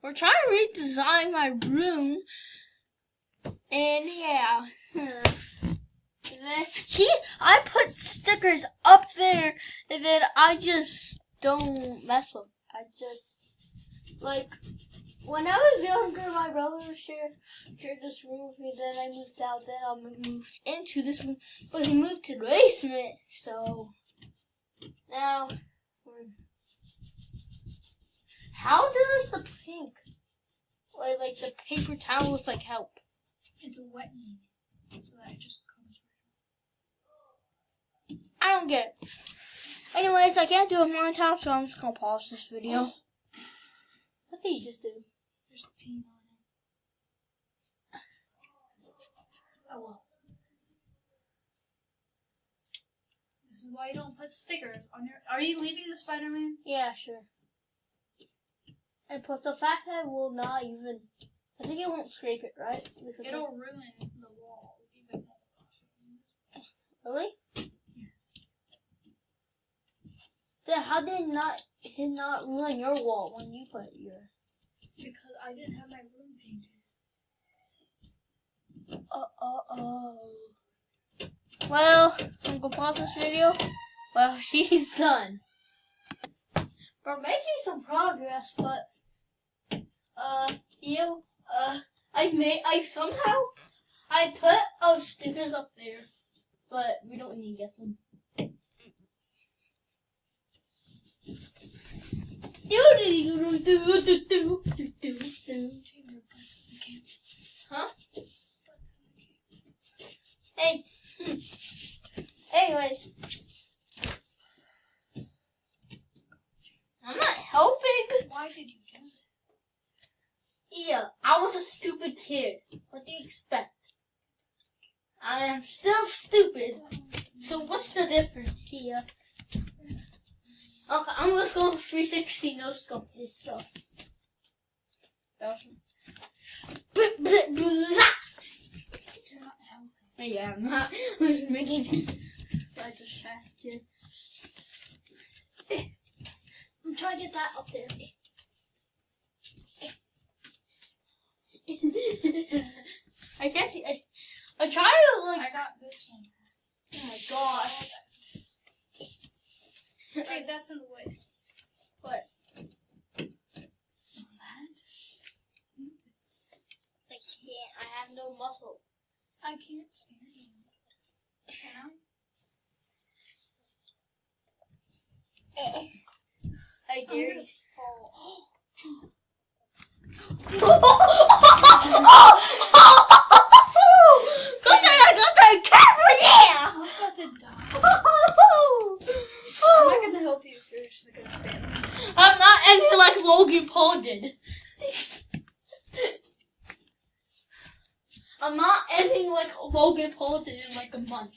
we're trying to redesign my room. And yeah. I put stickers up there and then I just don't mess with. I just, like, when I was younger, my brother shared this room with me. Then I moved out. Then I moved into this room. But he moved to the basement. So, now, how does the pink, like the paper towels, like, help? It's a wet medium, so that it just comes right off. I don't get it. Anyways, I can't do a montage, so I'm just gonna pause this video. What did you just do? There's paint on it. Oh well. This is why you don't put stickers on your... Are you leaving the Spider-Man? Yeah, sure. And but the fact that it will not even... I think it won't scrape it, right? Because it'll ruin the wall even more. Really? Yes. Then how did it not ruin your wall when you put your... Because I didn't have my room painted. Well, I'm gonna pause this video. Well, she's done. We're making some progress, but I put stickers up there, but we don't need to get them. Huh? Hey. Anyways. I'm not helping. Why did you do that? Yeah, I was a stupid kid. What do you expect? I am still stupid. So what's the difference here? Okay, I'm just going 360 no scope this stuff. You're not helping. Yeah, I'm not. I'm just making like distracted. I'm trying to get that up there. I can't see. I try to like. I got this one. Oh my god. Hey, that's in the way. What? That? I can't. I have no muscle. I can't stand it. Can I? I dare you. Fall. Good thing I got that camera, yeah! I'm about to die. I'm not gonna help you if you're just gonna stand there. I'm not ending like Logan Paul did. I'm not ending like Logan Paul did in like a month.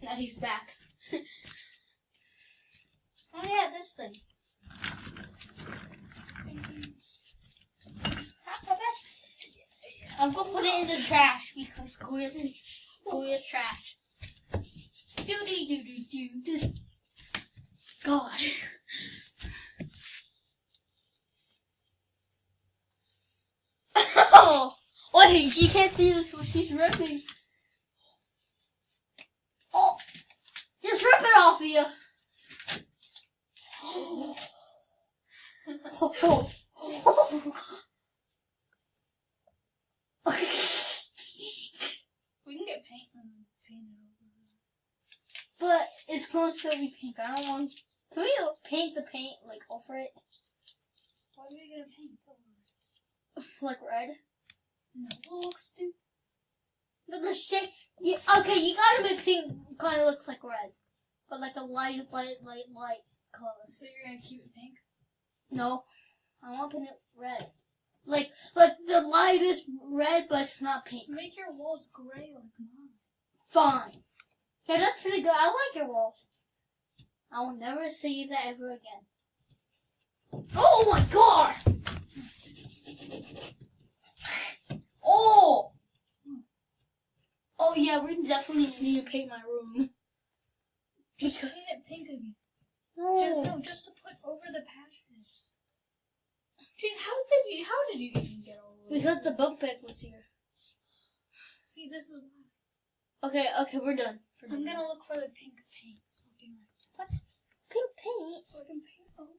Now he's back. Oh yeah, this thing. I'm gonna put it in the trash because Korea's trash. Do. God. Oh, wait, she can't see this when she's ripping. Oh, just rip it off of you. We can get paint and paint it over. But it's going to still be pink. I don't want. Can we paint the paint like over it? Why are we gonna paint over it? Like red? No, it looks stupid. But the shape. Okay, you gotta make pink. Kind of looks like red, but like a light color. So you're gonna keep it pink? No, I want to paint it red. Like the lightest red, but it's not pink. Just make your walls gray like mine. Fine. Yeah, that's pretty good. I like your walls. I will never see that ever again. Oh my god! Oh! Oh yeah, we definitely need to paint my room. Just paint it pink again. No. Just to put over the patches. Dude, how is How did you even get all the way? Because the bunk bed was here. See, this is. Okay, we're done. I'm gonna look for the pink paint. What? Pink paint? So I can paint over.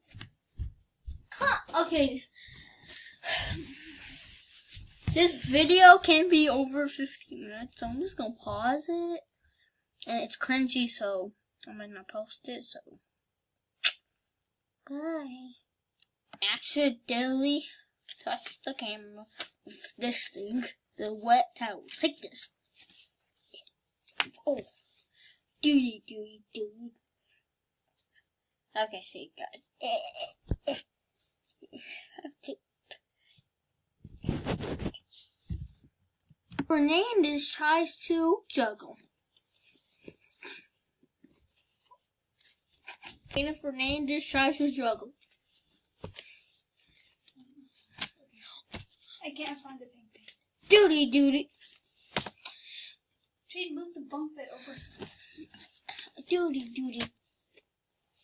Okay. This video can be over 15 minutes, so I'm just gonna pause it. And it's cringy, so I might not post it, so. Bye. Accidentally touched the camera with this thing, the wet towel. Take this. Oh. Doody. Okay, so you got it. Okay. Fernandez tries to juggle. Dana Fernandez tries to juggle. I can't find the pink paint. Doody. Jade, move the bunk bed over. Doody.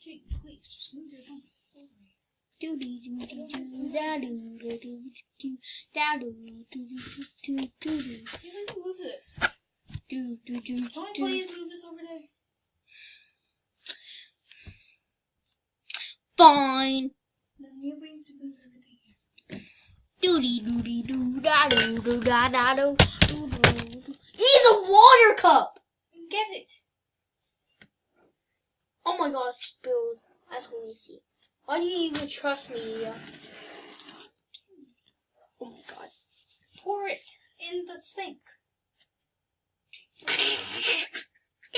Jade, please, just move your bunk over. Doody. You can move this. Can we please move this over there? Fine. Then we have to move everything here. Doody. Eat a water cup. Get it. Oh my god, spilled. That's lazy. Why do you even trust me? Oh my god. Pour it in the sink.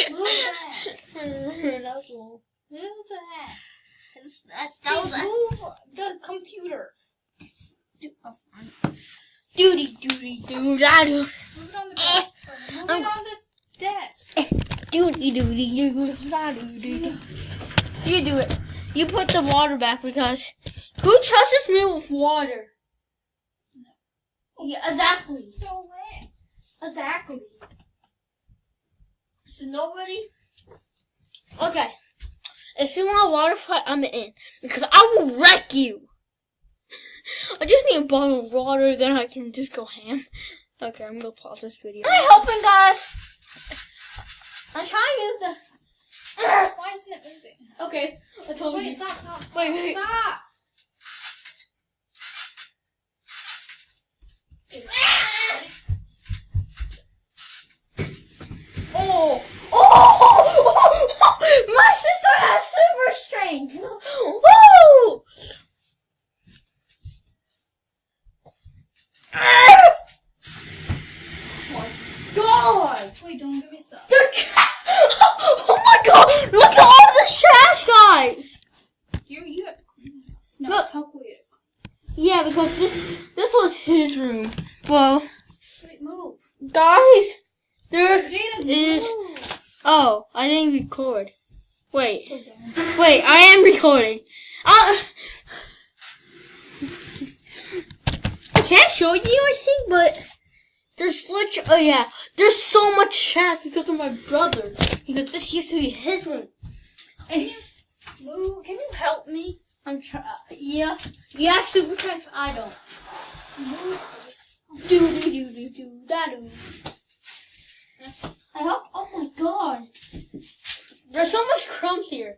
Move that. That was low. Move that. That was Move the computer. Doody. Move it on the desk. Move it on the desk. Doody. You do it. You put the water back because who trusts me with water? No. Yeah, exactly. So wet. Exactly. So nobody. Okay. If you want a water fight, I'm in because I will wreck you. I just need a bottle of water, then I can just go ham. Okay, I'm gonna pause this video. Am I helping, guys? I'm trying to use the. Why isn't it moving? Okay, I told you. Wait, stop. Wait. Stop. Oh! My sister has super strength. Woo! God! Wait, don't give me stuff. Oh my god! Look at all the trash, guys! You have to clean it. No, Look. Tuck with it. Yeah, because this was his room. Well, Wait, move. guys, there Jada, is. move. Oh, I didn't record. Wait, So dumb. wait, I am recording. I can't show you, I think, but there's oh yeah, there's so much trash because of my brother. Because this used to be his room. And Move. Can you help me? I'm trying. Yeah, you have super strength. I don't. Move. Do. I hope. Oh my god. There's so much crumbs here.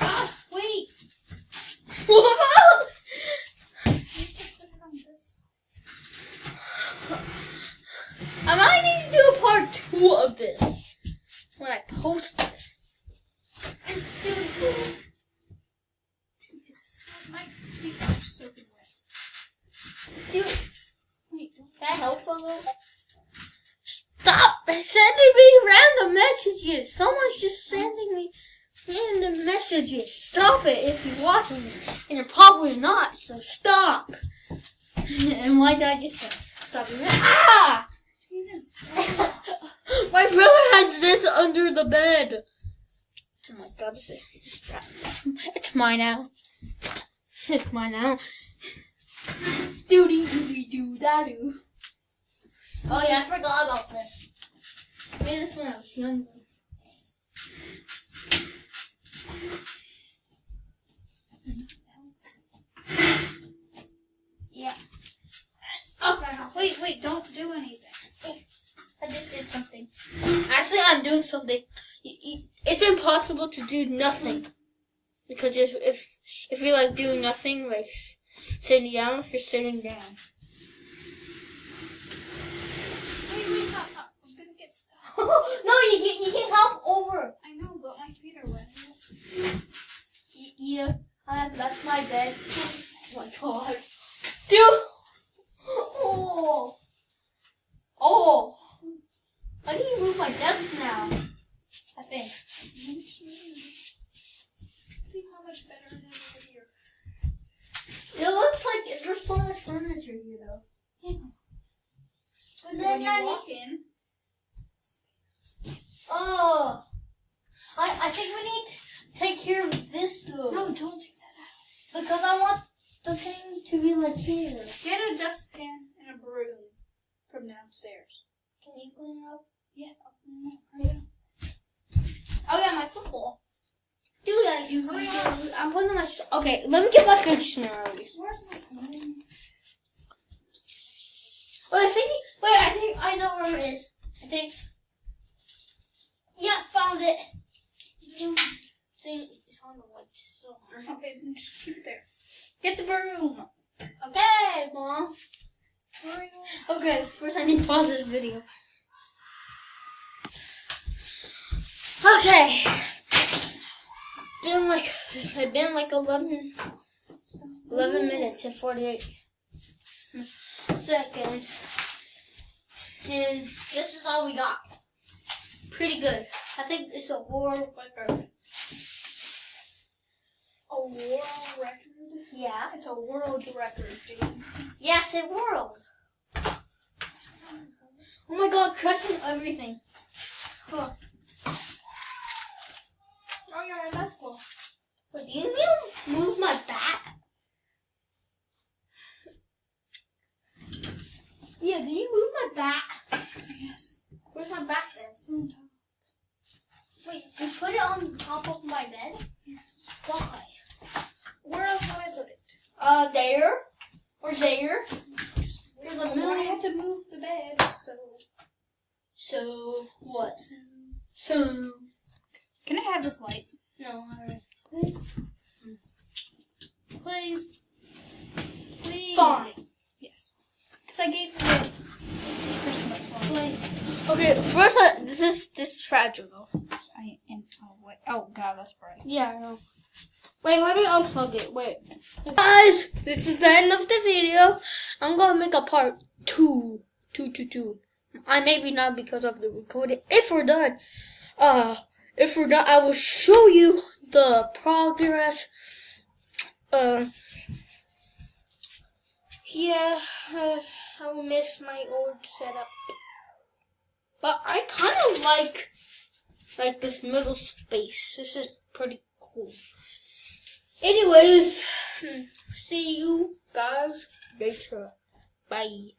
Ah, wait. I might need to do a part 2 of this when I post this. My feet are soaking wet. Dude, Wait, don't. can I help a little? Stop sending me random messages. Someone's just sending me random messages. Stop it if you're watching me. And you're probably not, so stop. And why did I just stop you? Ah! My brother has this under the bed. Oh my god, it's mine now. It's mine now. Doody doo da doo. Oh yeah, I forgot about this. I made this when I was younger. doing something, it's impossible to do nothing. Because if you're like doing nothing, like sitting down, you're sitting down. Wait, stop. I'm gonna get stuck. No, you can hop over. I know, but my feet are wet. Yeah, that's my bed. Oh my god. Dude! Oh! I need to move my desk now. I think. See how much better it is over here. It looks like there's so much furniture here though. Yeah. So when you walk in, oh! I think we need to take care of this though. no, don't take that out. Because I want the thing to be like here. Get a dustpan and a broom from downstairs. Can you clean it up? Yes, I'll clean it up right now. Oh yeah, my football. Do that, you. I'm putting my. Okay, let me get my food scenarios. Where's my phone? I think I know where it is. I think. Yeah, found it. Thing is on the white somewhere. Okay, then just keep it there. Get the broom. Okay, Mom. Okay, first I need to pause this video. Okay. It's been like 11 minutes and 48 seconds. And this is all we got. Pretty good. I think it's a world record. A world record? Yeah. It's a world record, dude. Yes, a world. Oh my god, crushing everything. Oh. Oh, you're in basketball. Wait, do you need to move my bat? Yeah, do you move my bat? Yes. Where's my bat then? It's on top. Wait, you put it on top of my bed? Yes. Why? Where else would I put it? There. Or there. There's a No, I million. had to move the bed, so. So, what? So. Can I have this light? No, alright. Please. Please. Fine. Yes. Because I gave her Christmas lights. Okay, first, this is fragile though. I am. Oh, wait. Oh, God, that's bright. Yeah, I know. Wait, let me unplug it. Wait. Guys, this is the end of the video. I'm gonna make a part 2. I maybe not because of the recording. If we're done, I will show you the progress. Yeah, I will miss my old setup. But I kind of like this middle space. This is pretty cool. Anyways, see you guys later. Bye.